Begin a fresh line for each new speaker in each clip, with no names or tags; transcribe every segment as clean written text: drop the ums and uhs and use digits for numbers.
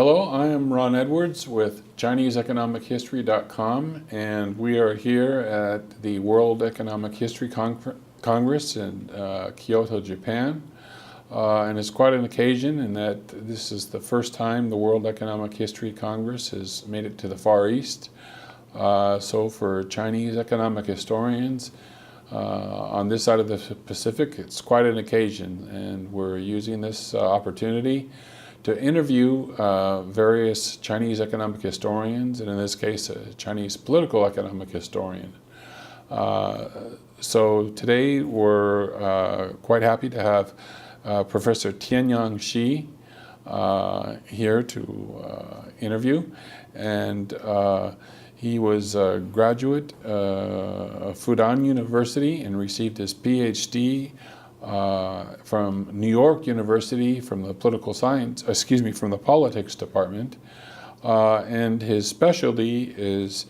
Hello, I am Ron Edwards with ChineseEconomicHistory.com, and we are here at the World Economic History Congress in Kyoto, Japan. And it's quite an occasion in that this is the first time the World Economic History Congress has made it to the Far East. So for Chinese economic historians on this side of the Pacific, it's quite an occasion, and we're using this opportunity to interview various Chinese economic historians, and in this case, a Chinese political economic historian. So today we're quite happy to have Professor Tianyang Xi here to interview, and he was a graduate of Fudan University and received his PhD from New York University from the from the politics department, and his specialty is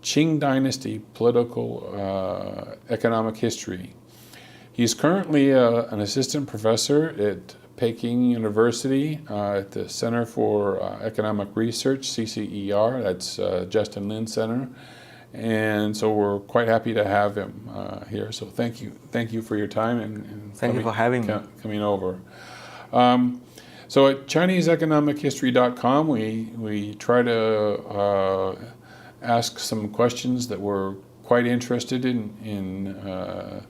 Qing Dynasty political economic history. He's currently an assistant professor at Peking University at the Center for Economic Research, CCER, that's Justin Lin Center. And so we're quite happy to have him here. So thank you for your time and
thank you for having me.
Coming over. So at ChineseEconomicHistory.com, we try to ask some questions that we're quite interested in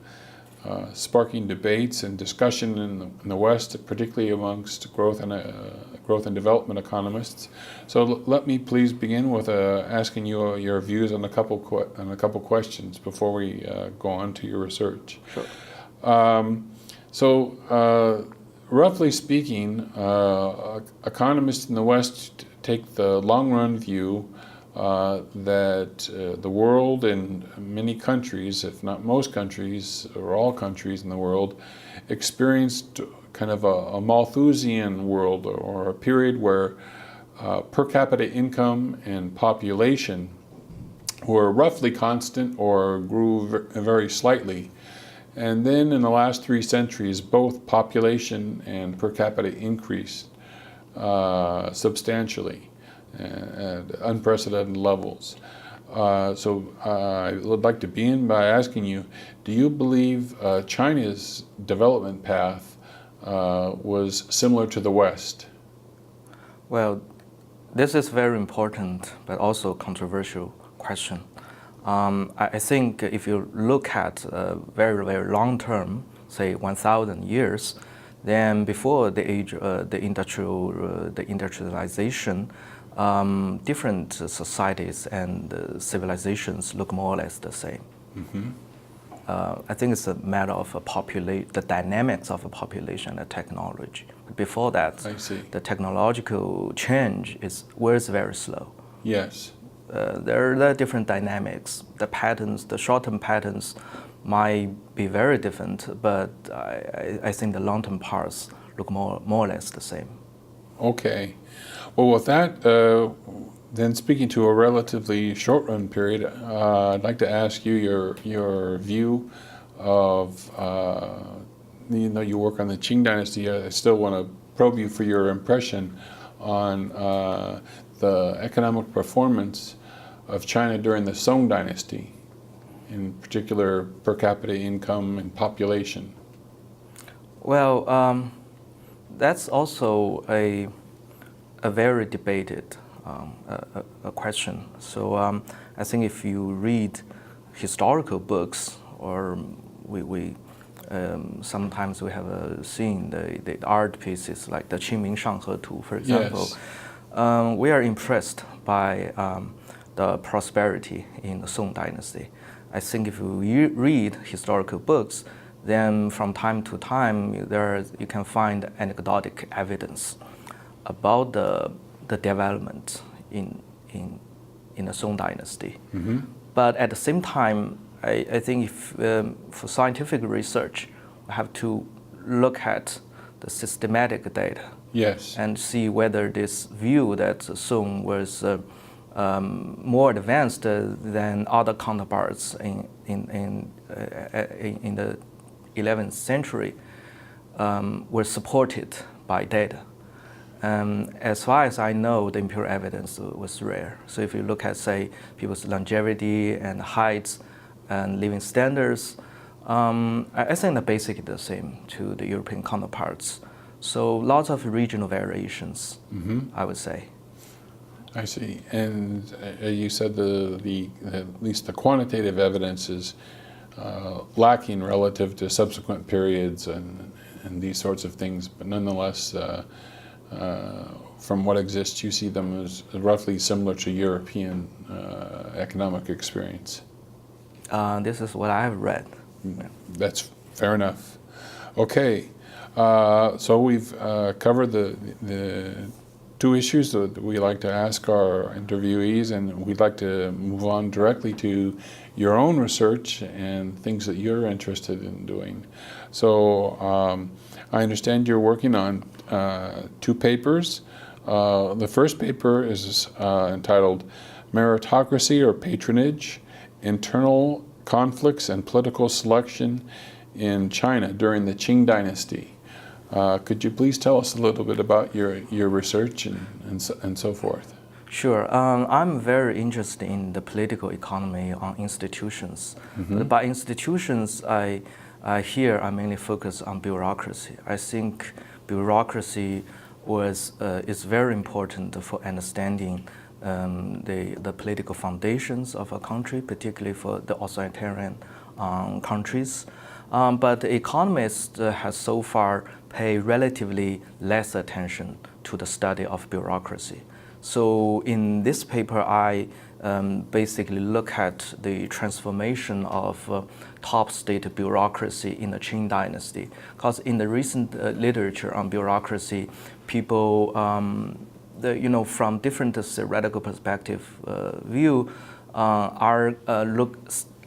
sparking debates and discussion in the West, particularly amongst growth and development economists. So let me please begin with asking you your views on a couple questions before we go on to your research.
Sure.
Roughly speaking, economists in the West take the long-run view that the world and many countries, if not most countries or all countries in the world, experienced kind of a Malthusian world, or a period where per capita income and population were roughly constant or grew very slightly. And then in the last 3 centuries, both population and per capita increased substantially at unprecedented levels. So I would like to begin by asking you, do you believe China's development path was similar to the West?
Well, this is very important but also controversial question. I think if you look at very, very long term, say 1,000 years, then before the age, the industrialization, different societies and civilizations look more or less the same.
Mm-hmm.
I think it's a matter of the dynamics of a population and technology. But before that, the technological change was very slow.
Yes.
There are different dynamics. The patterns, the short-term patterns might be very different, but I think the long-term parts look more or less the same.
Okay. Well, with that, then speaking to a relatively short-run period, I'd like to ask you your view of, you work on the Qing Dynasty. I still want to probe you for your impression on the economic performance of China during the Song Dynasty, in particular per capita income and population.
Well, that's also a very debated a question. So I think if you read historical books, or we sometimes we have seen the art pieces like the Qingming Shanghe Tu, for example.
Yes.
We are impressed by the prosperity in the Song Dynasty. I think if you read historical books, then from time to time you can find anecdotic evidence about the development in the Song Dynasty.
Mm-hmm.
But at the same time, I think if, for scientific research, we have to look at the systematic data.
Yes.
And see whether this view that Song was more advanced than other counterparts in the 11th century were supported by data. As far as I know, the empirical evidence was rare. So if you look at, say, people's longevity and heights and living standards, I think they're basically the same to the European counterparts. So lots of regional variations, I would say.
I see. And you said at least the quantitative evidence is lacking relative to subsequent periods and these sorts of things, but nonetheless, from what exists, you see them as roughly similar to European economic experience.
This is what I have read.
That's fair enough. Okay, so we've covered the two issues that we like to ask our interviewees, and we'd like to move on directly to your own research and things that you're interested in doing. So I understand you're working on two papers. The first paper is entitled Meritocracy or Patronage, Internal Conflicts and Political Selection in China during the Qing Dynasty. Could you please tell us a little bit about your research and so forth?
Sure. I'm very interested in the political economy on institutions. But by institutions, I mainly focus on bureaucracy. I think bureaucracy is very important for understanding the political foundations of a country, particularly for the authoritarian countries. But the economists has so far paid relatively less attention to the study of bureaucracy. So in this paper, I basically look at the transformation of top state bureaucracy in the Qing Dynasty. Because in the recent literature on bureaucracy, people, from different theoretical perspective view,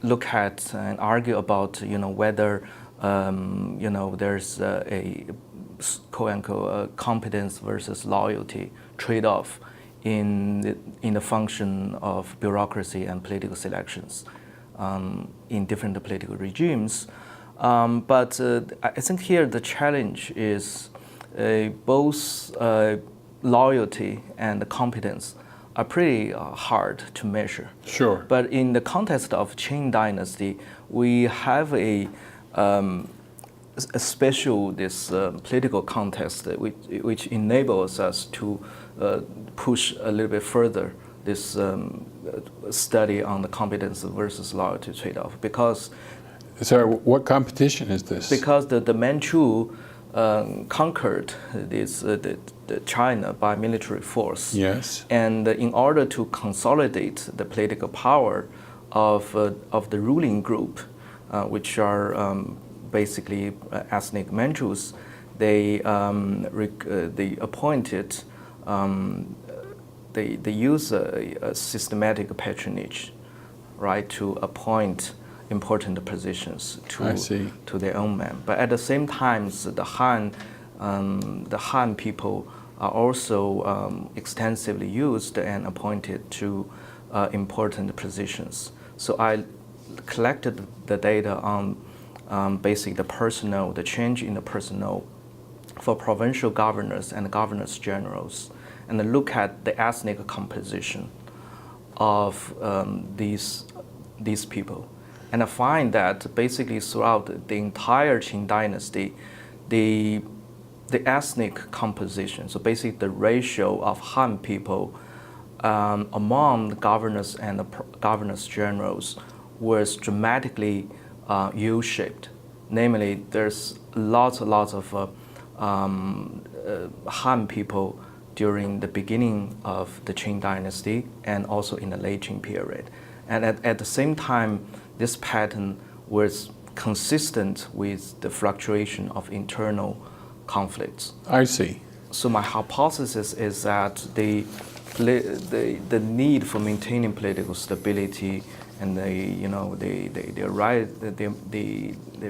look at and argue about whether there's a quote-unquote competence versus loyalty trade-off in the function of bureaucracy and political selections in different political regimes. But I think here the challenge is both loyalty and competence are pretty hard to measure.
Sure.
But in the context of Qing Dynasty, we have a special political context which enables us to push a little bit further this study on the competence versus loyalty trade-off. Because
sorry, what competition is this?
Because the Manchu conquered the China by military force.
Yes.
And in order to consolidate the political power of the ruling group, which are basically ethnic Manchus, they appointed, they use a systematic patronage, right, to appoint important positions to their own men. But at the same time, the Han people are also extensively used and appointed to important positions. So I collected the data on basically the change in the personnel for provincial governors and governors generals, and look at the ethnic composition of these people. And I find that basically throughout the entire Qing Dynasty, the ethnic composition, so basically the ratio of Han people among the governors and the governors generals was dramatically U-shaped. Namely, there's lots of Han people during the beginning of the Qing Dynasty and also in the late Qing period. And at the same time, this pattern was consistent with the fluctuation of internal conflicts.
I see.
So my hypothesis is that the need for maintaining political stability and the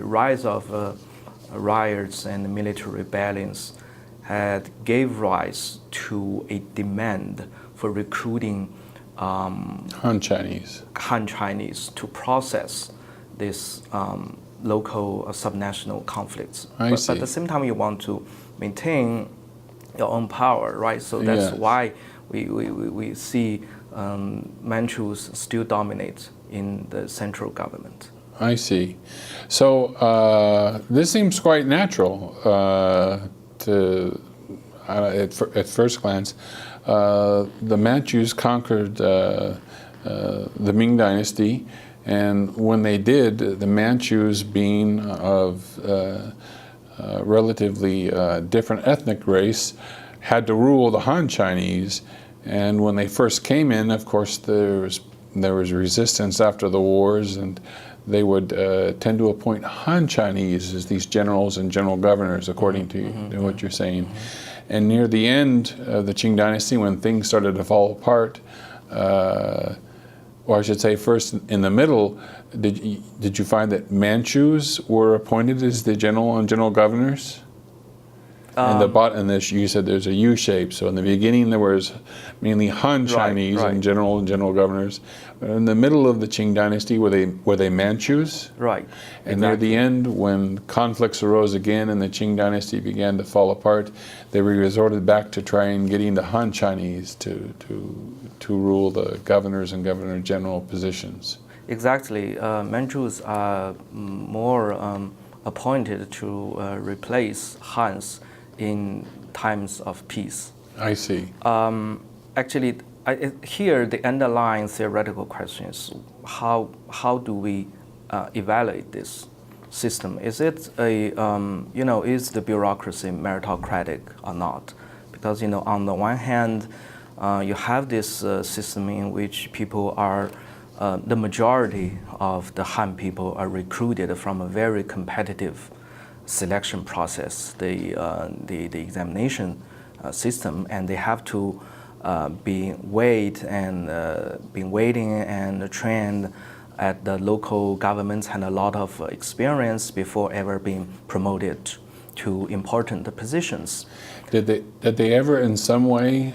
rise of riots and military rebellions gave rise to a demand for recruiting
Han
Chinese to process this local subnational conflicts.
I see.
But at the same time, you want to maintain your own power, right? So that's
Yes.
why we see Manchus still dominate in the central government.
I see. So this seems quite natural at first glance. The Manchus conquered the Ming Dynasty, and when they did, the Manchus, being of relatively different ethnic race, had to rule the Han Chinese. And when they first came in, of course, there was resistance after the wars, and they would tend to appoint Han Chinese as these generals and general governors, according to what you're saying. And near the end of the Qing Dynasty, when things started to fall apart, or I should say first in the middle, did you find that Manchus were appointed as the general and general governors? And you said there's a U shape. So in the beginning there was mainly Han Chinese and general governors. But in the middle of the Qing Dynasty, were they Manchus?
Right.
And near the end, when conflicts arose again and the Qing Dynasty began to fall apart, they resorted back to trying getting the Han Chinese to rule the governors and governor general positions.
Exactly. Manchus are more appointed to replace Hans in times of peace.
I see.
Actually, here the underlying theoretical question is how do we evaluate this system? Is it is the bureaucracy meritocratic or not? Because on the one hand, you have this system in which people are the majority of the Han people are recruited from a very competitive selection process, the examination system, and they have to be waiting and trained at the local governments and a lot of experience before ever being promoted to important positions.
Did they ever in some way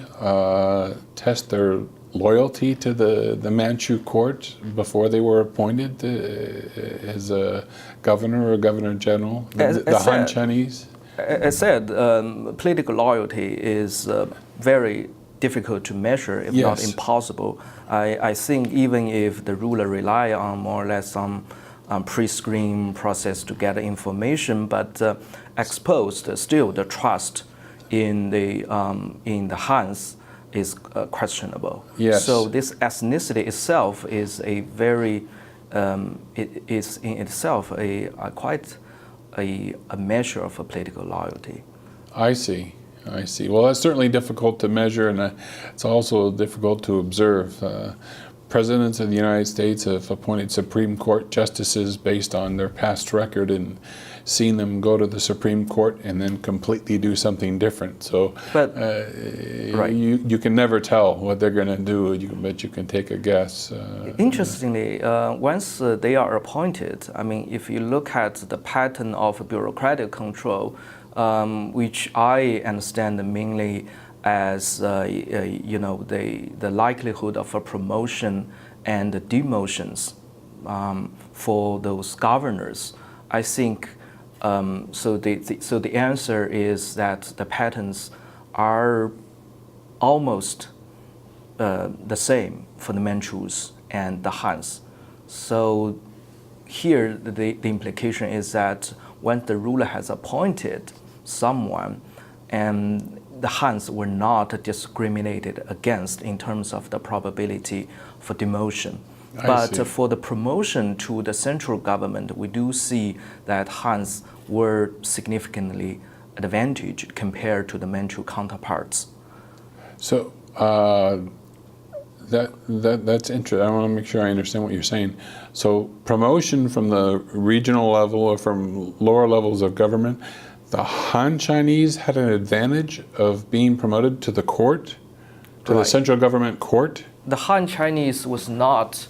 test their loyalty to the Manchu court before they were appointed as a governor or governor general, the Han Chinese?
As said, political loyalty is very difficult to measure, if not impossible. I think even if the ruler rely on more or less some pre-screen process to get information, but exposed still the trust in the Hans is questionable.
Yes.
So this ethnicity itself is a very, it is in itself quite a measure of a political loyalty.
I see. Well, that's certainly difficult to measure, and it's also difficult to observe. Presidents of the United States have appointed Supreme Court justices based on their past record and seen them go to the Supreme Court and then completely do something different. So you can never tell what they're going to do, but you can take a guess.
Interestingly, once they are appointed, I mean, if you look at the pattern of bureaucratic control, which I understand mainly as the likelihood of a promotion and demotions for those governors, I think. So the answer is that the patterns are almost the same for the Manchus and the Hans. So here the implication is that when the ruler has appointed someone, and the Hans were not discriminated against in terms of the probability for demotion. But for the promotion to the central government, we do see that Hans were significantly advantaged compared to the Manchu counterparts.
So that's interesting. I want to make sure I understand what you're saying. So promotion from the regional level or from lower levels of government, the Han Chinese had an advantage of being promoted to the court, to the central government court?
The Han Chinese was not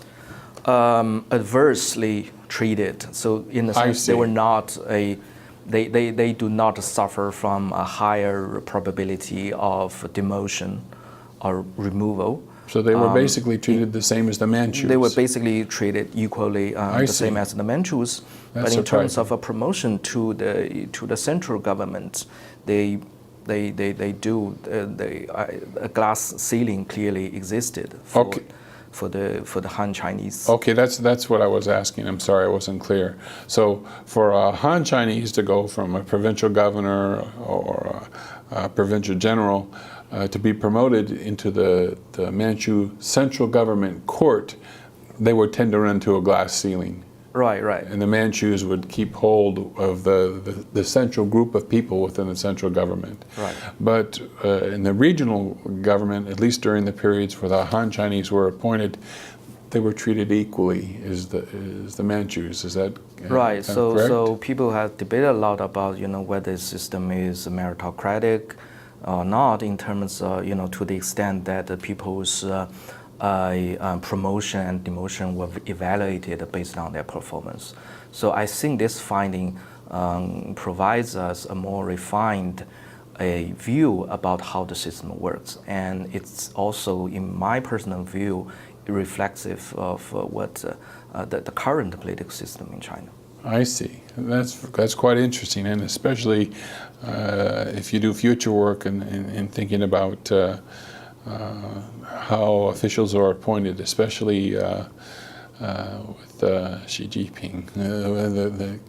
adversely treated. So in the sense they were not they do not suffer from a higher probability of demotion or removal.
So they were basically treated the same as the Manchus.
They were basically treated equally the same as the Manchus. But in terms of a promotion to the central government, they a glass ceiling clearly existed for the Han Chinese.
Okay, that's what I was asking. I'm sorry I wasn't clear. So for a Han Chinese to go from a provincial governor or a provincial general to be promoted into the Manchu central government court, they would tend to run into a glass ceiling.
Right.
And the Manchus would keep hold of the central group of people within the central government.
Right.
But in the regional government, at least during the periods where the Han Chinese were appointed, they were treated equally as the Manchus. Is that
right?
correct?
So people have debated a lot about whether the system is meritocratic or not, in terms to the extent that the people's promotion and demotion were evaluated based on their performance. So I think this finding provides us a more refined view about how the system works, and it's also, in my personal view, reflexive of what the current political system in China.
I see. That's quite interesting, and especially if you do future work and thinking about how officials are appointed, especially with Xi Jinping.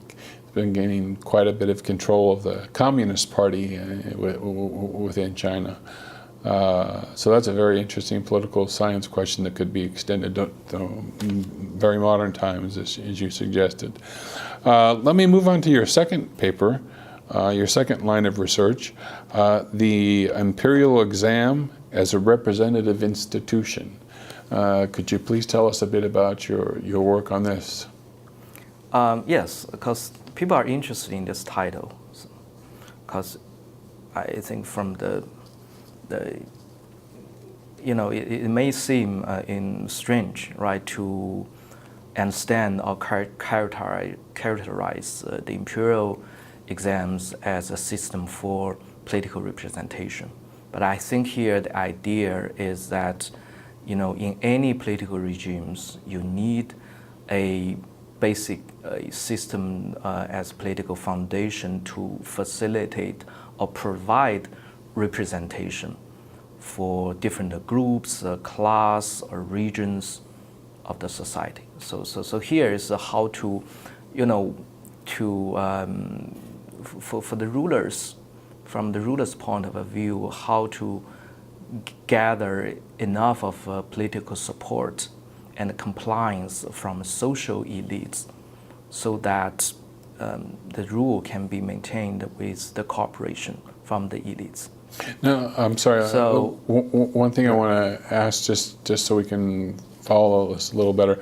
Been gaining quite a bit of control of the Communist Party within China. So that's a very interesting political science question that could be extended to very modern times, as you suggested. Let me move on to your second paper, your second line of research, the imperial exam as a representative institution. Could you please tell us a bit about your work on this?
Yes, because people are interested in this title, because I think from it may seem strange, right, to understand or characterize the imperial exams as a system for political representation. But I think here the idea is that, in any political regimes, you need a basic system as political foundation to facilitate or provide representation for different groups, class, or regions of the society. So here is how to, for the rulers, from the ruler's point of view, how to gather enough of political support and compliance from social elites so that the rule can be maintained with the cooperation from the elites.
No, I'm sorry.
So,
one thing I want to ask, just so we can follow this a little better,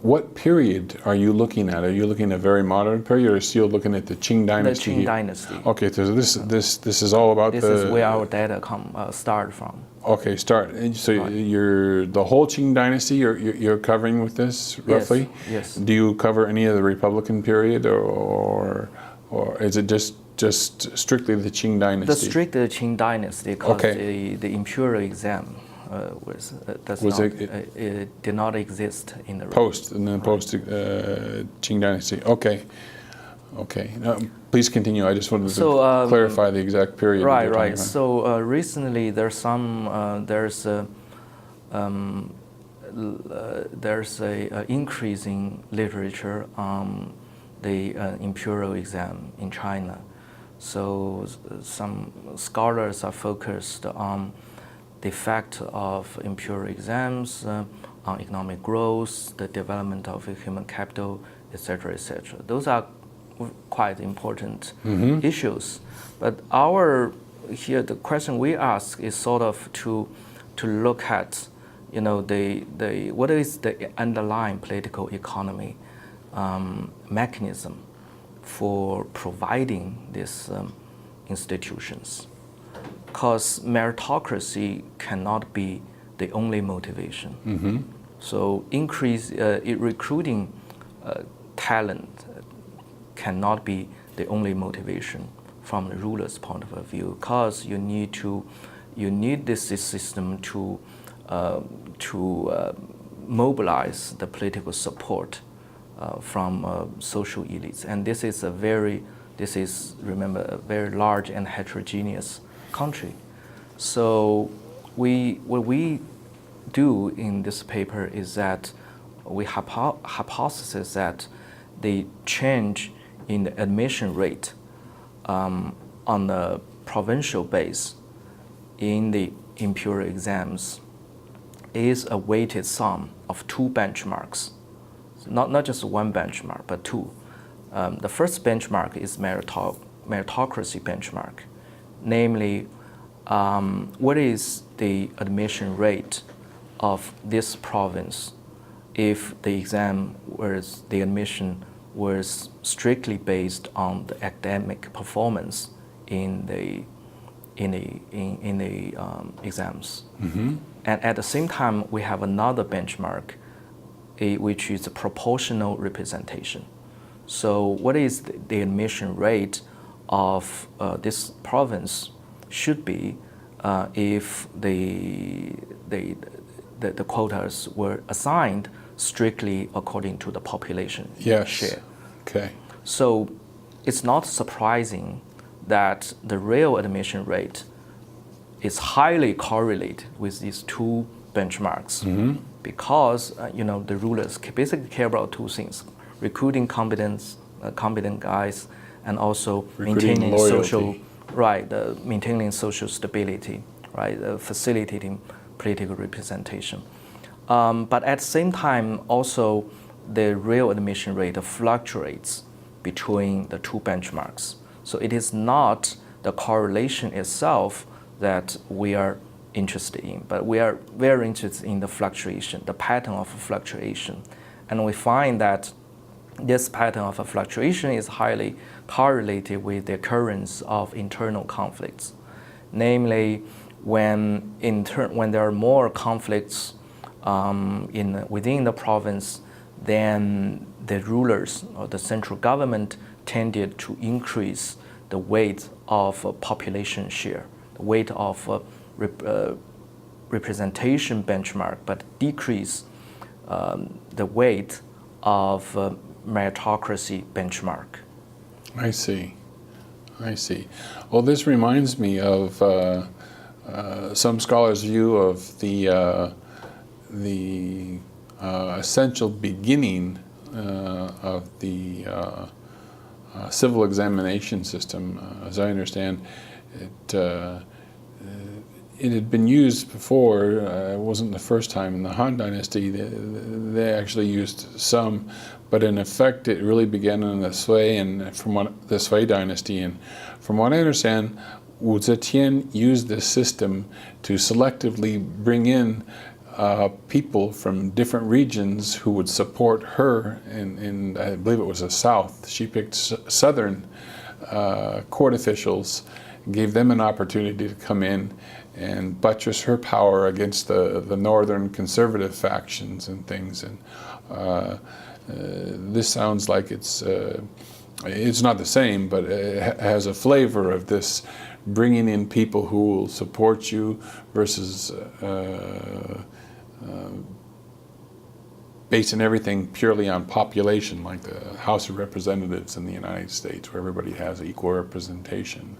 what period are you looking at? Are you looking at a very modern period, or still looking at the Qing dynasty?
The Qing dynasty.
Okay, so this is all about
this is where our data start from.
Okay, start. So you're the whole Qing dynasty you're covering with this roughly?
Yes.
Do you cover any of the Republican period, or is it just strictly the Qing dynasty?
The strict Qing dynasty, because the imperial exam it did not exist in the
post Qing dynasty. Okay. Now, please continue. I just wanted to clarify the exact period.
Right. So recently, there's a increasing literature on the imperial exam in China. So some scholars are focused on the effect of imperial exams on economic growth, the development of human capital, etc., etc. Those are quite important issues. But the question we ask is sort of to look at, what is the underlying political economy mechanism for providing these institutions. Because meritocracy cannot be the only motivation. So recruiting talent cannot be the only motivation from the ruler's point of view, because you need this system to mobilize the political support from social elites, and this is a very this is, remember, a very large and heterogeneous country. So what we do in this paper is that we hypothesize that the change in the admission rate on the provincial base in the imperial exams is a weighted sum of two benchmarks. So not just one benchmark, but two. The first benchmark is meritocracy benchmark, namely, what is the admission rate of this province if the admission was strictly based on the academic performance in the exams. Mm-hmm. And at the same time, we have another benchmark, which is proportional representation. So what is the admission rate of this province should be if the quotas were assigned strictly according to the population share.
Okay.
So it's not surprising that the real admission rate is highly correlated with these two benchmarks, mm-hmm. because the rulers basically care about two things: recruiting competent guys, and also maintaining social stability, right, facilitating political representation. But at the same time, also the real admission rate fluctuates between the two benchmarks. So it is not the correlation itself that we are interested in, but we are very interested in the fluctuation, the pattern of fluctuation. And we find that this pattern of fluctuation is highly correlated with the occurrence of internal conflicts. Namely, when there are more conflicts within the province, then the rulers or the central government tended to increase the weight of population share, the weight of representation benchmark, but decrease the weight of meritocracy benchmark.
I see. Well, this reminds me of some scholars' view of the essential beginning of the civil examination system. As I understand, it had been used before. It wasn't the first time in the Han Dynasty. They actually used some, but in effect, it really began in the Sui Dynasty. And from what I understand, Wu Zetian used this system to selectively bring in people from different regions who would support her in I believe it was the South. She picked Southern court officials, gave them an opportunity to come in and buttress her power against the Northern conservative factions and things. And this sounds like it's not the same, but it has a flavor of this bringing in people who will support you versus basing everything purely on population, like the House of Representatives in the United States, where everybody has equal representation.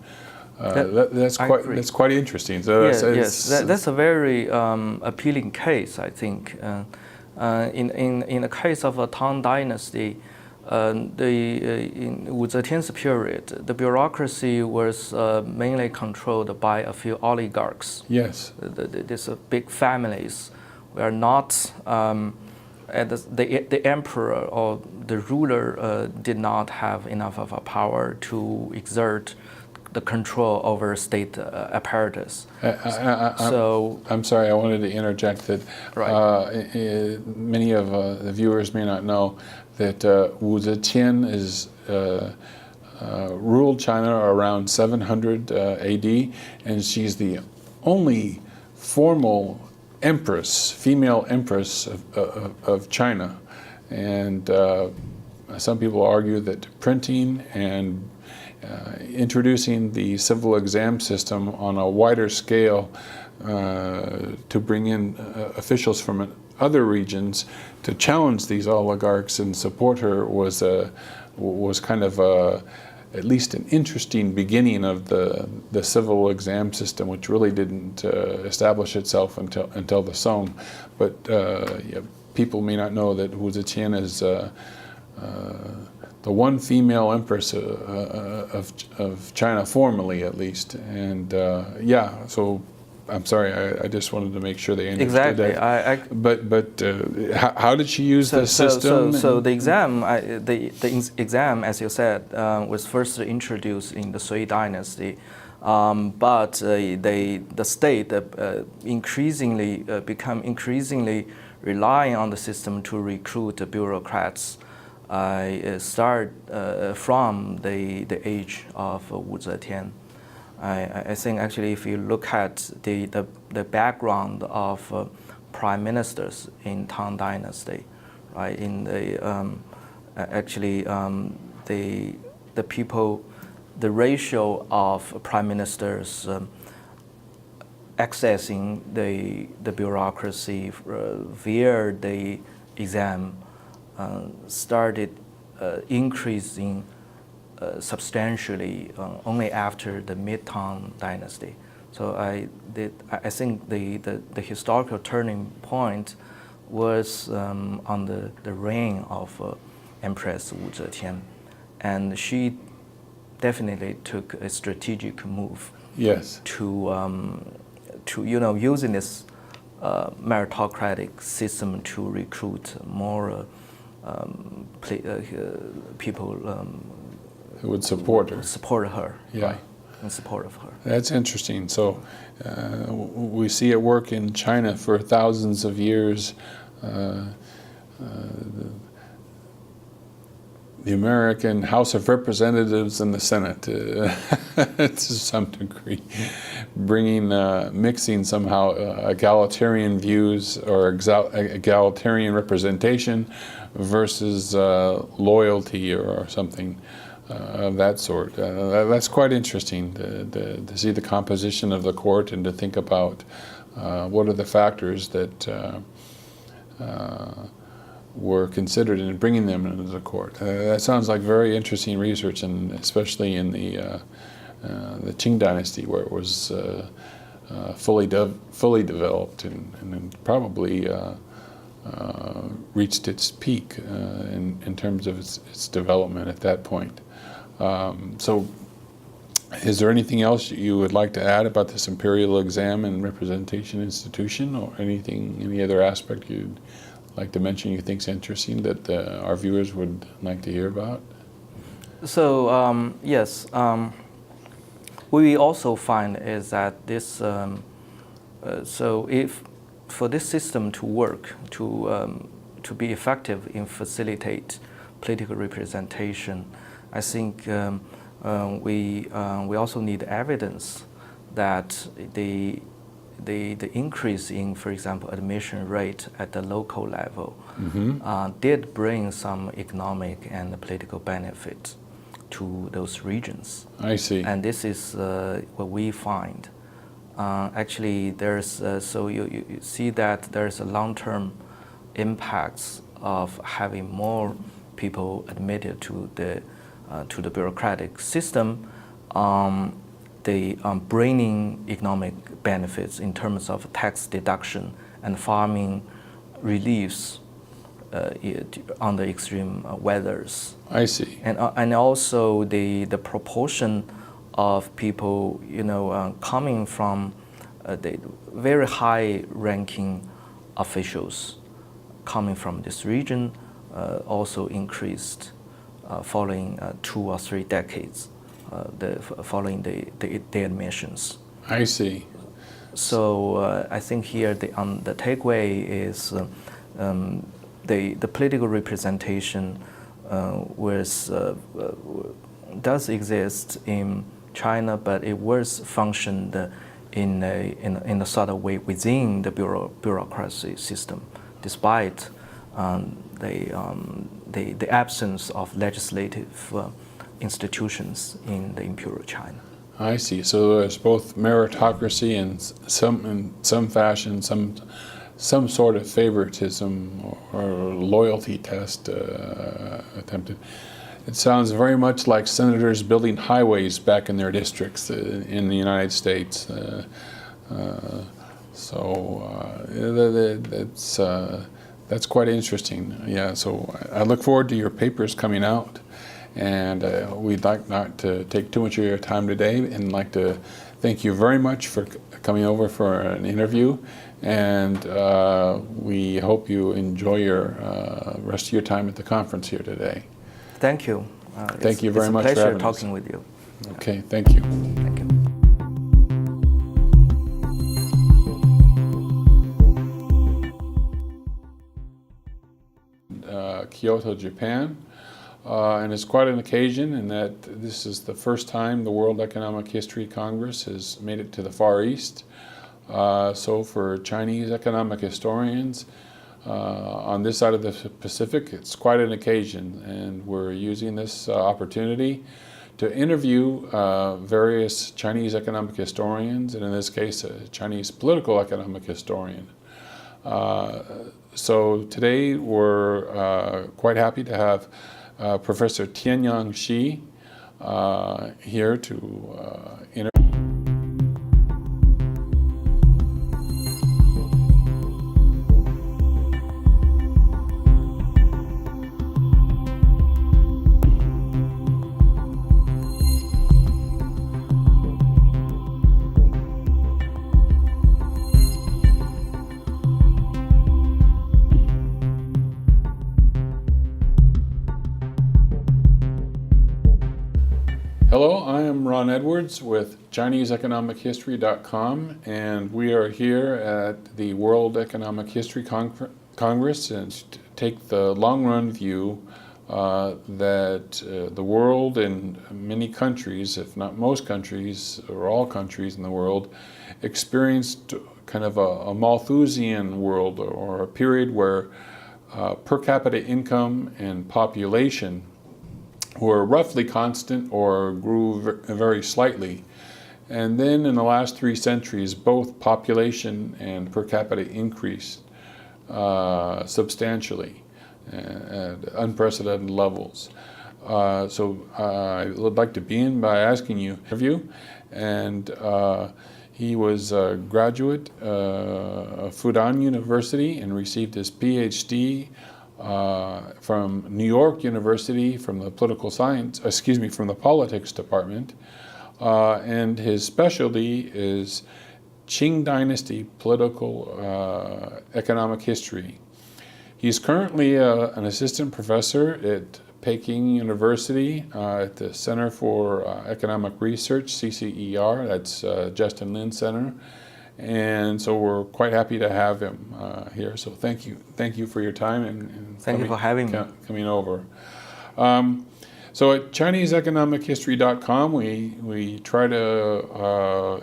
That's quite interesting. So
that's a very appealing case, I think. In the case of a Tang Dynasty, in Wu Zetian's period, the bureaucracy was mainly controlled by a few oligarchs.
Yes.
These big families were not, the emperor or the ruler did not have enough of a power to exert the control over state apparatus.
I'm sorry, I wanted to interject that many of the viewers may not know that Wu Zetian ruled China around 700 AD, and she's the only formal empress, female empress of China. And some people argue that printing and introducing the civil exam system on a wider scale to bring in officials from other regions to challenge these oligarchs and support her was kind of at least an interesting beginning of the civil exam system, which really didn't establish itself until the Song. But yeah, people may not know that Hu Zetian is the one female empress of China, formally at least. And yeah, so I'm sorry, I just wanted to make sure they understood
exactly.
that. But how did she use the system?
So the exam, the exam, as you said, was first introduced in the Sui dynasty, but the state become increasingly relying on the system to recruit the bureaucrats. Start from the age of Wu Zetian. I think actually if you look at the background of prime ministers in Tang Dynasty, right? In the the ratio of prime ministers accessing the bureaucracy via the exam started increasing substantially only after the mid-Tang dynasty. So I think the historical turning point was on the reign of Empress Wu Zetian, and she definitely took a strategic move.
Yes.
To using this meritocratic system to recruit more people
who would support her.
Support her.
Yeah.
Right, in support of her.
That's interesting. So we see it work in China for thousands of years. The American House of Representatives and the Senate, to some degree, mixing somehow egalitarian views or egalitarian representation versus loyalty or something of that sort. That's quite interesting to see the composition of the court and to think about what are the factors that were considered in bringing them into the court. That sounds like very interesting research, and especially in the Qing dynasty, where it was fully developed and probably reached its peak in terms of its development at that point. So is there anything else you would like to add about this imperial exam and representation institution, or any other aspect you'd like to mention you think is interesting that our viewers would like to hear about? So
yes, what we also find is that this, so if for this system to work, to be effective in facilitate political representation, I think we also need evidence that the increase in, for example, admission rate at the local level did bring some economic and political benefit to those regions.
I see.
And this is what we find. Actually, there's so you see that there's a long-term impacts of having more people admitted to the bureaucratic system. Bringing economic benefits in terms of tax deduction and farming reliefs on the extreme weathers.
I see.
And also the proportion of people coming from the very high-ranking officials coming from this region also increased following 2 or 3 decades. Following the admissions.
I see.
So I think here the takeaway is the political representation does exist in China, but it was functioned in a sort of way within the bureaucracy system, despite the absence of legislative institutions in the imperial China.
I see. So there's both meritocracy and in some fashion, some sort of favoritism or loyalty test attempted. It sounds very much like senators building highways back in their districts in the United States. That's quite interesting. Yeah, so I look forward to your papers coming out. And we'd like not to take too much of your time today, and like to thank you very much for coming over for an interview. And we hope you enjoy your rest of your time at the conference here today.
Thank you.
Thank you very much for having us.
It's a pleasure talking with you.
Okay, thank you.
Thank you.
Kyoto, Japan. And it's quite an occasion in that this is the first time the World Economic History Congress has made it to the Far East. So for Chinese economic historians on this side of the Pacific, it's quite an occasion, and we're using this opportunity to interview various Chinese economic historians, and in this case, a Chinese political economic historian. So today we're quite happy to have Professor Tianyang Xi here to interview. Hello, I am Ron Edwards with ChineseEconomicHistory.com, and we are here at the World Economic History Congress and take the long-run view that the world and many countries, if not most countries or all countries in the world, experienced kind of a Malthusian world, or a period where per capita income and population were roughly constant or grew very slightly. And then in the last 3 centuries, both population and per capita increased substantially at unprecedented levels. So I would like to begin by asking you, and he was a graduate of Fudan University and received his PhD from New York University, from the from the politics department, and his specialty is Qing Dynasty political economic history. He's currently an assistant professor at Peking University at the Center for Economic Research, CCER, that's Justin Lin Center. And so we're quite happy to have him here. So thank you for your time and
thank you for having me.
Coming over. So at ChineseEconomicHistory.com, we try to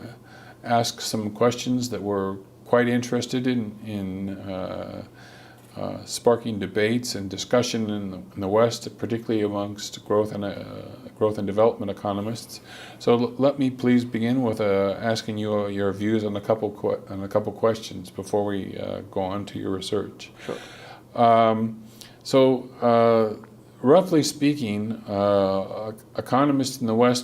ask some questions that we're quite interested in sparking debates and discussion in the West, particularly amongst growth and development economists. So let me please begin with asking you your views on a couple questions before we go on to your research.
Sure.
Roughly speaking, economists in the West